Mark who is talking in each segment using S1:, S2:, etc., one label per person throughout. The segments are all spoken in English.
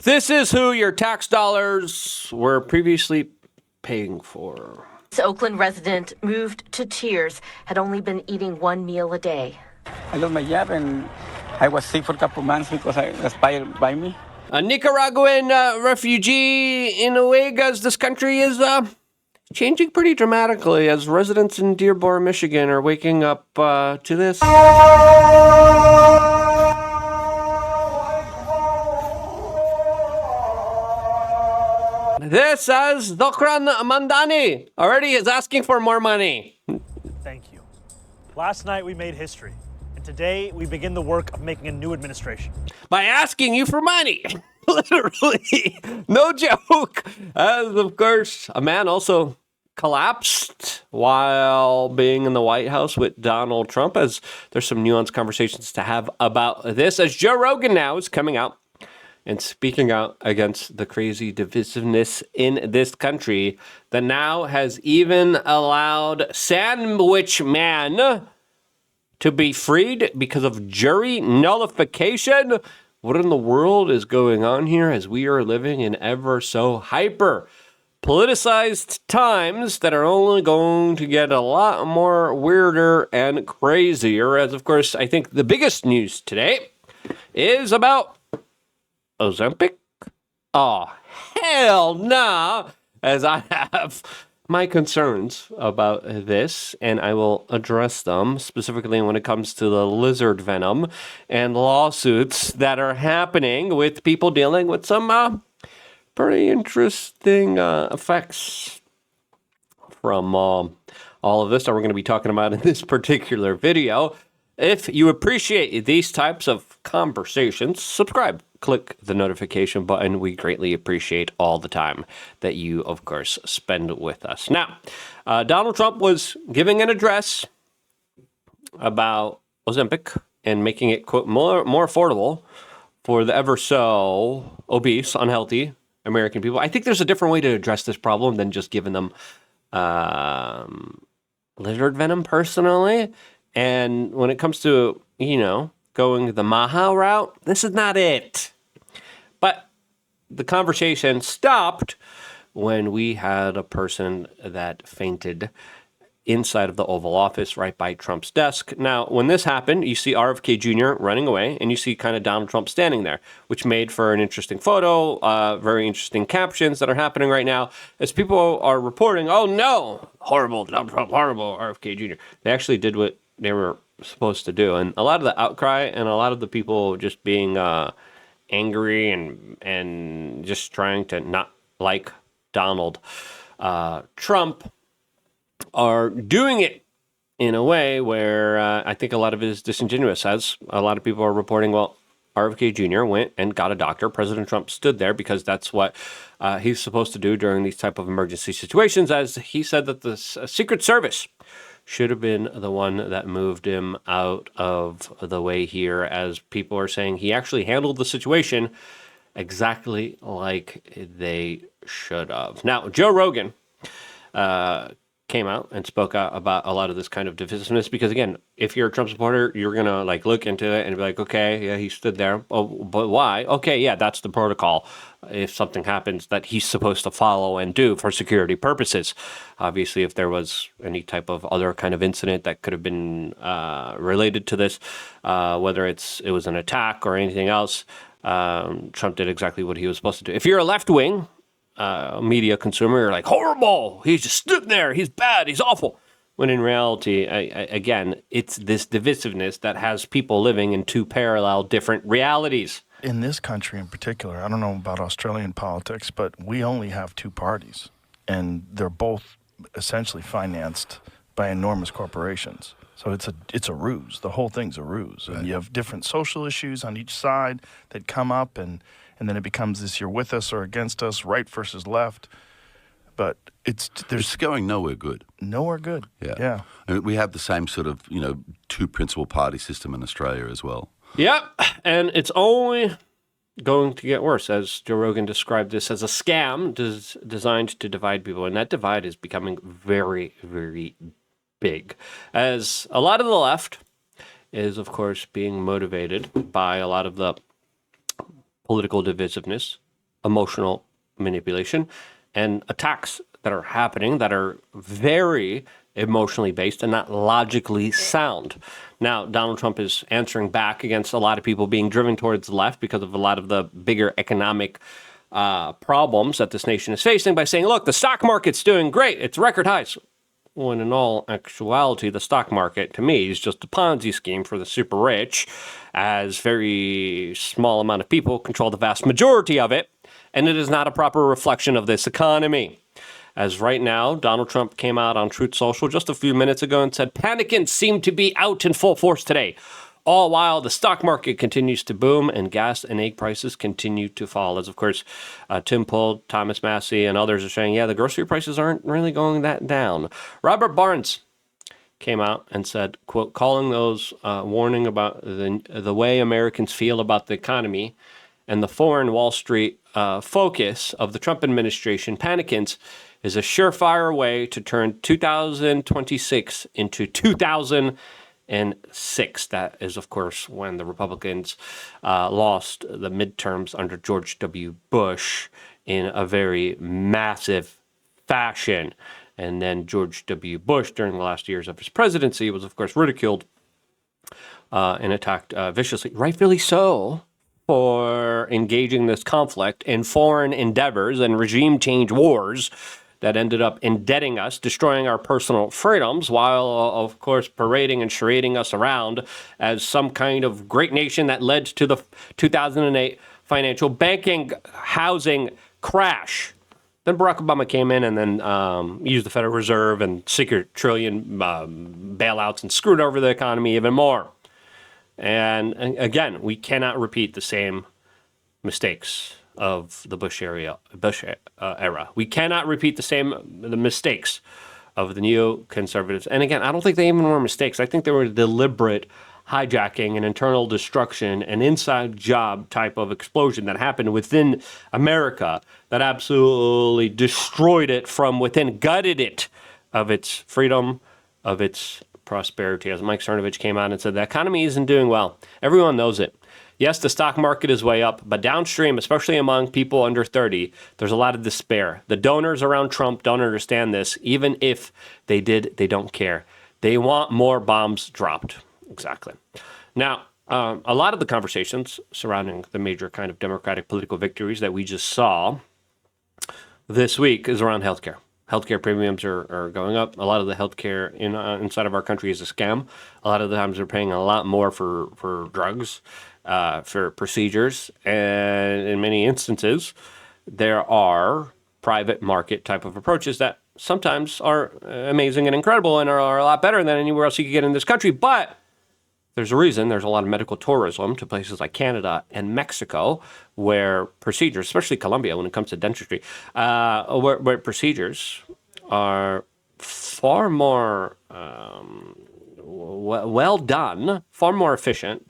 S1: This is who your tax dollars were previously paying for.
S2: This Oakland resident moved to tears, had only been eating one meal a day.
S3: I lost my job and I was sick for a couple months because I was fired by me.
S1: A Nicaraguan refugee in a way, as this country is changing pretty dramatically as residents in Dearborn, Michigan are waking up to this. This as Dokran Mandani already is asking for more money.
S4: Thank you. Last night we made history, and today we begin the work of making a new administration.
S1: By asking you for money. Literally. No joke. As, of course, a man also collapsed while being in the White House with Donald Trump, as there's some nuanced conversations to have about this, as Joe Rogan now is coming out and speaking out against the crazy divisiveness in this country that now has even allowed Sandwich Man to be freed because of jury nullification. What in the world is going on here as we are living in ever so hyper politicized times that are only going to get a lot more weirder and crazier? As, of course, I think the biggest news today is about Ozempic? Oh, hell nah, as I have my concerns about this, and I will address them specifically when it comes to the lizard venom and lawsuits that are happening with people dealing with some pretty interesting effects from all of this that we're going to be talking about in this particular video. If you appreciate these types of conversations, subscribe. Click the notification button. We greatly appreciate all the time that you, of course, spend with us. Now, Donald Trump was giving an address about Ozempic and making it, quote, more affordable for the ever so obese, unhealthy American people. I think there's a different way to address this problem than just giving them lizard venom, personally. And when it comes to, going the Maha route, this is not it. But the conversation stopped when we had a person that fainted inside of the Oval Office right by Trump's desk. Now, when this happened, you see RFK Jr. running away, and you see kind of Donald Trump standing there, which made for an interesting photo, very interesting captions that are happening right now as people are reporting, oh no, horrible, Donald Trump, horrible, RFK Jr. They actually did what they were supposed to do. And a lot of the outcry and a lot of the people just being angry and just trying to not like Donald Trump are doing it in a way where I think a lot of it is disingenuous, as a lot of people are reporting, well, RFK Jr. went and got a doctor. President Trump stood there because that's what he's supposed to do during these type of emergency situations, as he said that the Secret Service should have been the one that moved him out of the way here, as people are saying he actually handled the situation exactly like they should have. Now, Joe Rogan came out and spoke out about a lot of this kind of divisiveness, because again, if you're a Trump supporter, you're gonna look into it and be like, okay, yeah, he stood there. Oh, but why? Okay, yeah, that's the protocol. If something happens that he's supposed to follow and do for security purposes. Obviously, if there was any type of other kind of incident that could have been related to this, whether it was an attack or anything else, Trump did exactly what he was supposed to do. If you're a left-wing media consumer, you're like, horrible, he just stood there, he's bad, he's awful. When in reality, again, it's this divisiveness that has people living in two parallel different realities.
S5: In this country in particular, I don't know about Australian politics, but we only have two parties, and they're both essentially financed by enormous corporations. So it's a ruse. The whole thing's a ruse. Right. And you have different social issues on each side that come up, and then it becomes this, you're with us or against us, right versus left. But it's
S6: going nowhere good.
S5: Nowhere good. Yeah.
S6: I mean, we have the same sort of, two principal party system in Australia as well.
S1: Yep, and it's only going to get worse, as Joe Rogan described this as a scam designed to divide people, and that divide is becoming very, very big, as a lot of the left is, of course, being motivated by a lot of the political divisiveness emotional manipulation and attacks that are happening that are very emotionally based and not logically sound. Now, Donald Trump is answering back against a lot of people being driven towards the left because of a lot of the bigger economic problems that this nation is facing by saying, look, the stock market's doing great. It's record highs. When in all actuality, the stock market, to me, is just a Ponzi scheme for the super rich, as very small amount of people control the vast majority of it, and it is not a proper reflection of this economy. As right now, Donald Trump came out on Truth Social just a few minutes ago and said, panicants seem to be out in full force today, all while the stock market continues to boom and gas and egg prices continue to fall. As, of course, Tim Pool, Thomas Massey, and others are saying, yeah, the grocery prices aren't really going that down. Robert Barnes came out and said, quote, calling those warning about the way Americans feel about the economy and the foreign Wall Street focus of the Trump administration, panicants, is a surefire way to turn 2026 into 2006. That is, of course, when the Republicans lost the midterms under George W. Bush in a very massive fashion. And then George W. Bush, during the last years of his presidency, was, of course, ridiculed and attacked viciously, rightfully so, for engaging this conflict in foreign endeavors and regime change wars that ended up indebting us, destroying our personal freedoms, while, of course, parading and charading us around as some kind of great nation that led to the 2008 financial banking housing crash. Then Barack Obama came in and then used the Federal Reserve and secret trillion bailouts and screwed over the economy even more. And again, we cannot repeat the same mistakes of the Bush era. We cannot repeat the mistakes of the neoconservatives. And again, I don't think they even were mistakes. I think they were deliberate hijacking and internal destruction and inside job type of explosion that happened within America that absolutely destroyed it from within, gutted it of its freedom, of its prosperity. As Mike Cernovich came out and said, the economy isn't doing well. Everyone knows it. Yes, the stock market is way up, but downstream, especially among people under 30, there's a lot of despair. The donors around Trump don't understand this. Even if they did, they don't care. They want more bombs dropped. Exactly. Now, a lot of the conversations surrounding the major kind of Democratic political victories that we just saw this week is around healthcare. Healthcare premiums are going up. A lot of the healthcare inside of our country is a scam. A lot of the times they're paying a lot more for drugs, for procedures, and in many instances, there are private market type of approaches that sometimes are amazing and incredible and are a lot better than anywhere else you could get in this country. But there's a reason there's a lot of medical tourism to places like Canada and Mexico where procedures, especially Colombia when it comes to dentistry, where procedures are far more well done, far more efficient,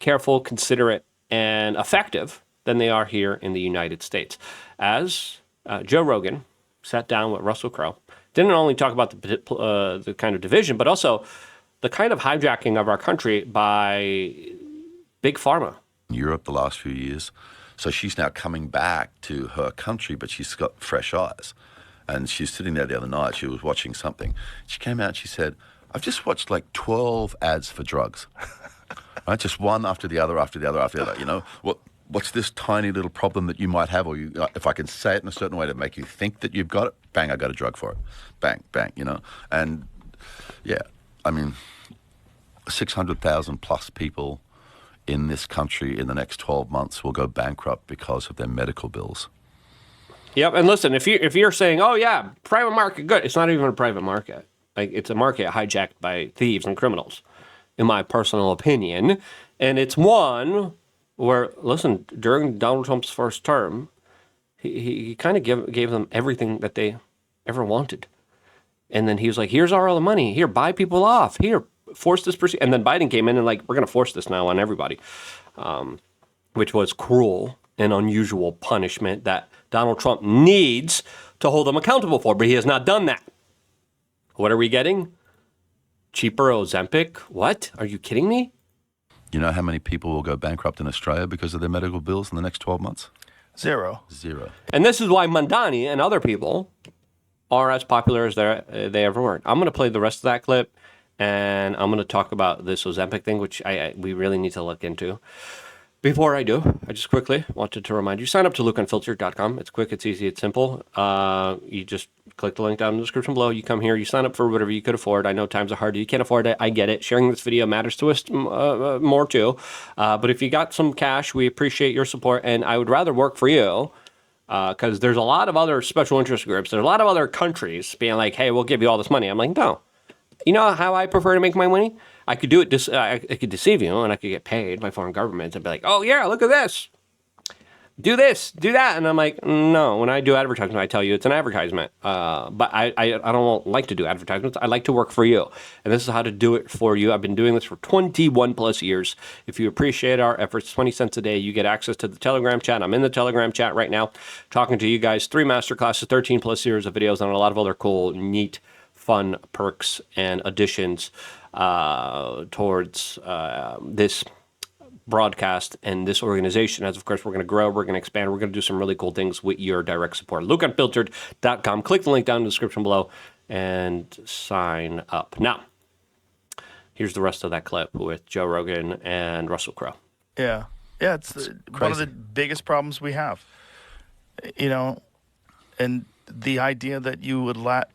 S1: careful, considerate, and effective than they are here in the United States. As Joe Rogan sat down with Russell Crowe, didn't only talk about the kind of division, but also the kind of hijacking of our country by big pharma.
S6: Europe the last few years. So she's now coming back to her country, but she's got fresh eyes. And she's sitting there the other night, she was watching something. She came out and she said, I've just watched like 12 ads for drugs. Right? Just one after the other, after the other, after the other. You know, what's this tiny little problem that you might have? Or if I can say it in a certain way to make you think that you've got it, bang, I got a drug for it. Bang, bang, you know. And yeah, I mean, 600,000 plus people in this country in the next 12 months will go bankrupt because of their medical bills.
S1: Yep, and listen, if you're saying, oh yeah, private market, good, it's not even a private market. Like, it's a market hijacked by thieves and criminals, in my personal opinion. And it's one where, listen, during Donald Trump's first term, he kind of gave them everything that they ever wanted. And then he was like, here's all the money. Here, buy people off. Here, force this procedure. And then Biden came in and like, we're going to force this now on everybody, which was cruel and unusual punishment that Donald Trump needs to hold them accountable for. But he has not done that. What are we getting? Cheaper Ozempic? What? Are you kidding me?
S6: You know how many people will go bankrupt in Australia because of their medical bills in the next 12 months?
S5: Zero.
S1: And this is why Mandani and other people are as popular as they ever were. I'm going to play the rest of that clip, and I'm going to talk about this Ozempic thing, which we really need to look into. Before I do, I just quickly wanted to remind you, sign up to LukeUnfiltered.com. It's quick, it's easy, it's simple. You just click the link down in the description below. You come here, you sign up for whatever you could afford. I know times are hard. You can't afford it. I get it. Sharing this video matters to us more too. But if you got some cash, we appreciate your support, and I would rather work for you because there's a lot of other special interest groups. There's a lot of other countries being like, hey, we'll give you all this money. I'm like, no. You know how I prefer to make my money? I could do it. I could deceive you, and I could get paid by foreign governments and be like, "Oh yeah, look at this, do this, do that," and I'm like, "No." When I do advertisement, I tell you it's an advertisement. But I don't like to do advertisements. I like to work for you, and this is how to do it for you. I've been doing this for 21 plus years. If you appreciate our efforts, 20 cents a day, you get access to the Telegram chat. I'm in the Telegram chat right now, talking to you guys. 3 masterclasses, 13 plus years of videos, and a lot of other cool, neat, fun perks and additions towards this broadcast and this organization. As of course, we're going to grow, we're going to expand, we're going to do some really cool things with your direct support. LukeUnfiltered.com. Click the link down in the description below and sign up. Now, here's the rest of that clip with Joe Rogan and Russell Crowe.
S5: Yeah. Yeah, it's one of the biggest problems we have. You know, and the idea that you would let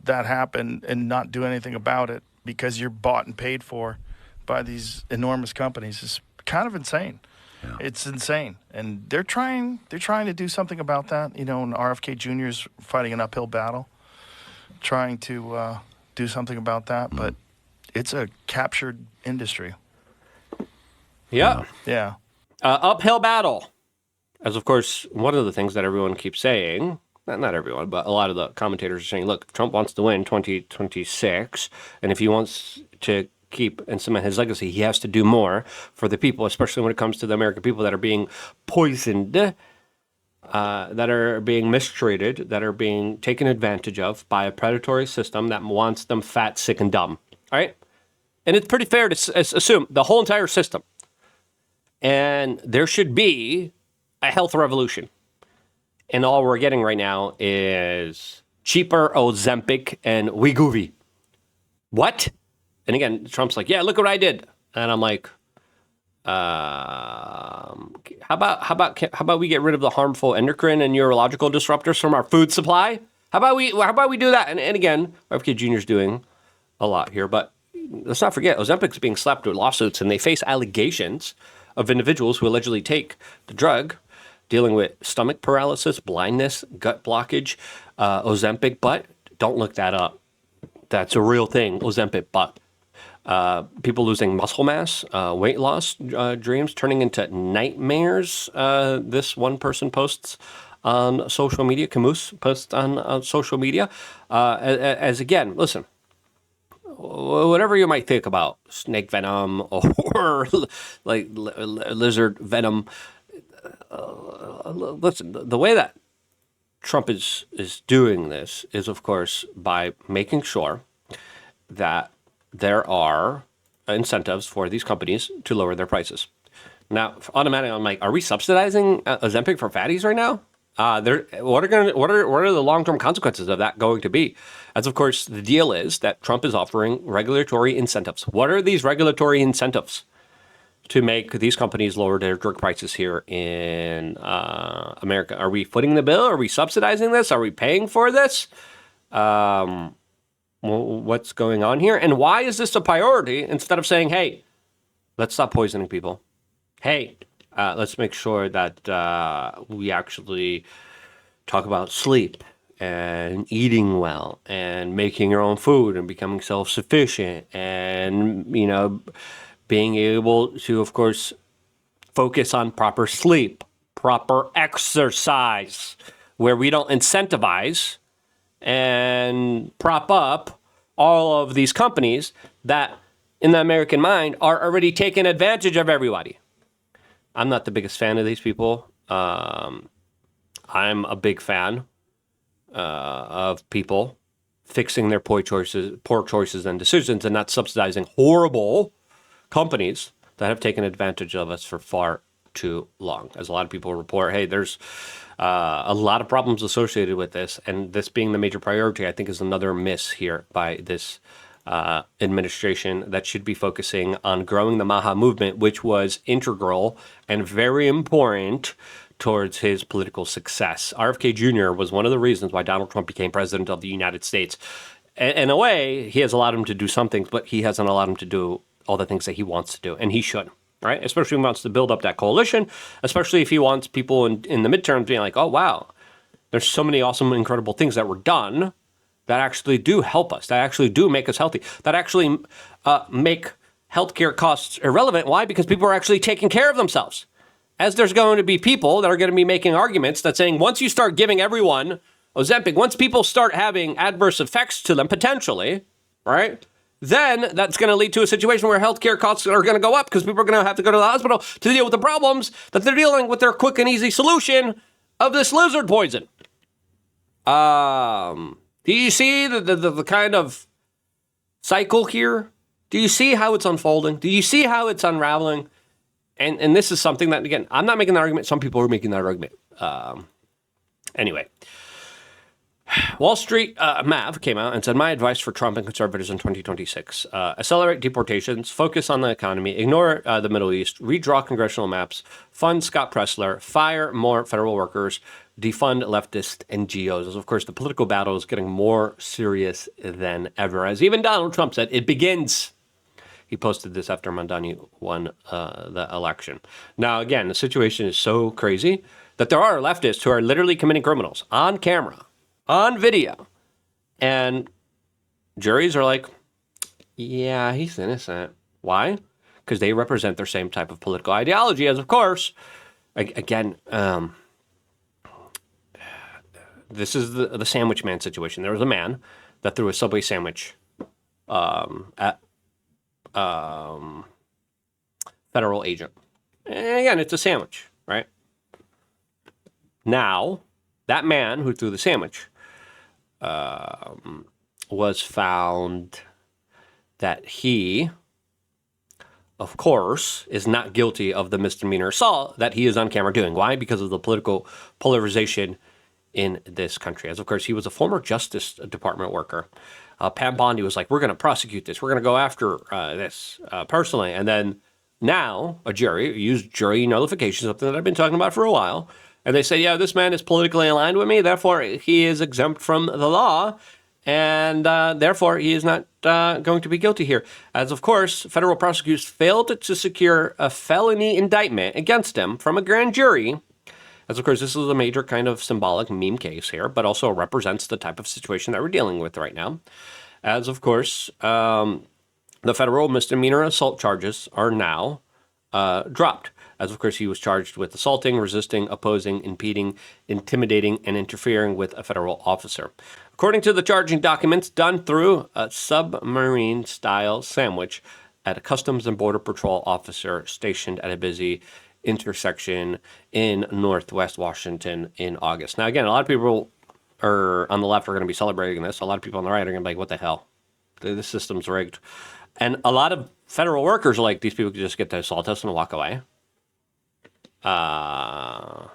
S5: that happen and not do anything about it because you're bought and paid for by these enormous companies is kind of insane. Yeah. It's insane. And they're trying to do something about that. You know, and RFK Jr. is fighting an uphill battle, trying to do something about that. But it's a captured industry.
S1: Yeah.
S5: Yeah.
S1: Uphill battle. As of course, one of the things that everyone keeps saying, not everyone, but a lot of the commentators are saying, look, if Trump wants to win 2026, and if he wants to keep and cement his legacy, he has to do more for the people, especially when it comes to the American people that are being poisoned, that are being mistreated, that are being taken advantage of by a predatory system that wants them fat, sick, and dumb. All right? And it's pretty fair to assume the whole entire system. And there should be a health revolution. And all we're getting right now is cheaper Ozempic and Wegovy. What? And again, Trump's like, yeah, look what I did. And I'm like, how about we get rid of the harmful endocrine and neurological disruptors from our food supply? How about we do that? And again, RFK Jr. is doing a lot here, but let's not forget, Ozempic's being slapped with lawsuits, and they face allegations of individuals who allegedly take the drug, dealing with stomach paralysis, blindness, gut blockage, Ozempic butt. Don't look that up. That's a real thing, Ozempic butt. People losing muscle mass, weight loss dreams turning into nightmares. This one person posts on social media, Camus posts on social media. As again, listen, whatever you might think about snake venom or like lizard venom, listen, the way that Trump is doing this is, of course, by making sure that there are incentives for these companies to lower their prices. Now, automatically, I'm like, are we subsidizing Ozempic for fatties right now? What are the long-term consequences of that going to be? As of course, the deal is that Trump is offering regulatory incentives. What are these regulatory incentives to make these companies lower their drug prices here in America? Are we footing the bill? Are we subsidizing this? Are we paying for this? What's going on here? And why is this a priority instead of saying, hey, let's stop poisoning people? Hey, let's make sure that we actually talk about sleep and eating well and making your own food and becoming self-sufficient and, you know, being able to, of course, focus on proper sleep, proper exercise, where we don't incentivize and prop up all of these companies that, in the American mind, are already taking advantage of everybody. I'm not the biggest fan of these people. I'm a big fan of people fixing their poor choices and decisions and not subsidizing horrible companies that have taken advantage of us for far too long. As a lot of people report, hey, there's a lot of problems associated with this, and this being the major priority, I think, is another miss here by this administration that should be focusing on growing the Maha movement, which was integral and very important towards his political success. RFK Jr. was one of the reasons why Donald Trump became president of the United States. In a way, he has allowed him to do some things, but he hasn't allowed him to do all the things that he wants to do, and he should. Right? Especially if he wants to build up that coalition, especially if he wants people in the midterms being like, oh, wow, there's so many awesome, incredible things that were done that actually do help us, that actually do make us healthy, that actually make healthcare costs irrelevant. Why? Because people are actually taking care of themselves. As there's going to be people that are going to be making arguments that saying once you start giving everyone Ozempic, once people start having adverse effects to them, potentially, right? Then that's going to lead to a situation where healthcare costs are going to go up because people are going to have to go to the hospital to deal with the problems that they're dealing with their quick and easy solution of this lizard poison. Do you see the kind of cycle here? Do you see how it's unfolding? Do you see how it's unraveling? And this is something that, again, I'm not making that argument. Some people are making that argument. Anyway. Wall Street Mav came out and said, my advice for Trump and conservatives in 2026, accelerate deportations, focus on the economy, ignore the Middle East, redraw congressional maps, fund Scott Pressler, fire more federal workers, defund leftist NGOs. As of course, the political battle is getting more serious than ever. As even Donald Trump said, it begins. He posted this after Mandani won the election. Now, again, the situation is so crazy that there are leftists who are literally committing criminals on camera, on video, and juries are like, yeah, he's innocent. Why? Because they represent their same type of political ideology as, of course, again, this is the sandwich man situation. There was a man that threw a Subway sandwich at federal agent. And again, it's a sandwich, right? Now, that man who threw the sandwich was found that he, of course, is not guilty of the misdemeanor assault that he is on camera doing. Why? Because of the political polarization in this country. As of course, he was a former Justice Department worker. Pam Bondi was like, we're going to prosecute this. We're going to go after this personally. And then now a jury used jury nullification, something that I've been talking about for a while. And they say, yeah, this man is politically aligned with me. Therefore, he is exempt from the law. And therefore, he is not going to be guilty here. As of course, federal prosecutors failed to secure a felony indictment against him from a grand jury. As of course, this is a major kind of symbolic meme case here, but also represents the type of situation that we're dealing with right now. As of course, the federal misdemeanor assault charges are now dropped. As of course, he was charged with assaulting, resisting, opposing, impeding, intimidating, and interfering with a federal officer. According to the charging documents, done through a submarine-style sandwich at a Customs and Border Patrol officer stationed at a busy intersection in Northwest Washington in August. Now, again, a lot of people are on the left are going to be celebrating this. A lot of people on the right are going to be like, what the hell? The system's rigged. And a lot of federal workers are like, these people could just get the assault test and walk away. As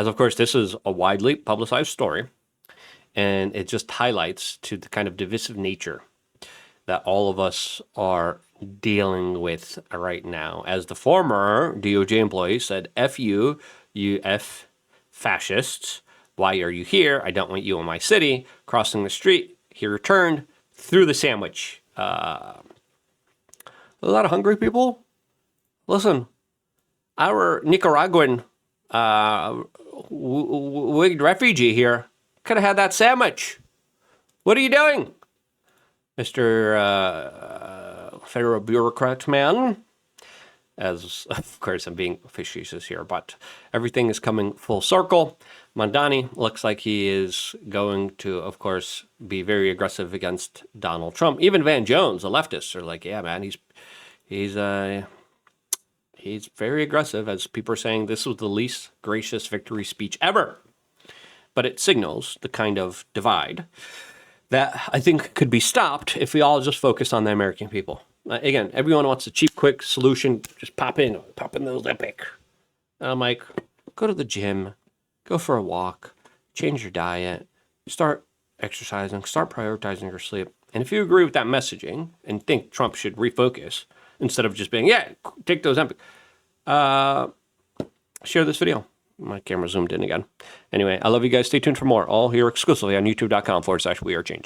S1: of course, this is a widely publicized story, and it just highlights to the kind of divisive nature that all of us are dealing with right now. As the former DOJ employee said, F you, you F fascists. Why are you here? I don't want you in my city. Crossing the street, he returned, threw the sandwich. A lot of hungry people? Listen, our Nicaraguan wigged refugee here could have had that sandwich. What are you doing, Mr. Federal Bureaucrat man? As, of course, I'm being facetious here, but everything is coming full circle. Mandani looks like he is going to, of course, be very aggressive against Donald Trump. Even Van Jones, the leftists, are like, yeah, man, he's very aggressive, as people are saying this was the least gracious victory speech ever. But it signals the kind of divide that I think could be stopped if we all just focus on the American people. Again, everyone wants a cheap, quick solution. Just pop in the Ozempic. And I'm like, go to the gym, go for a walk, change your diet, start exercising, start prioritizing your sleep. And if you agree with that messaging and think Trump should refocus instead of just being, yeah, take those Ozempic, share this video. My camera zoomed in again. Anyway, I love you guys. Stay tuned for more. All here exclusively on youtube.com/wearechange.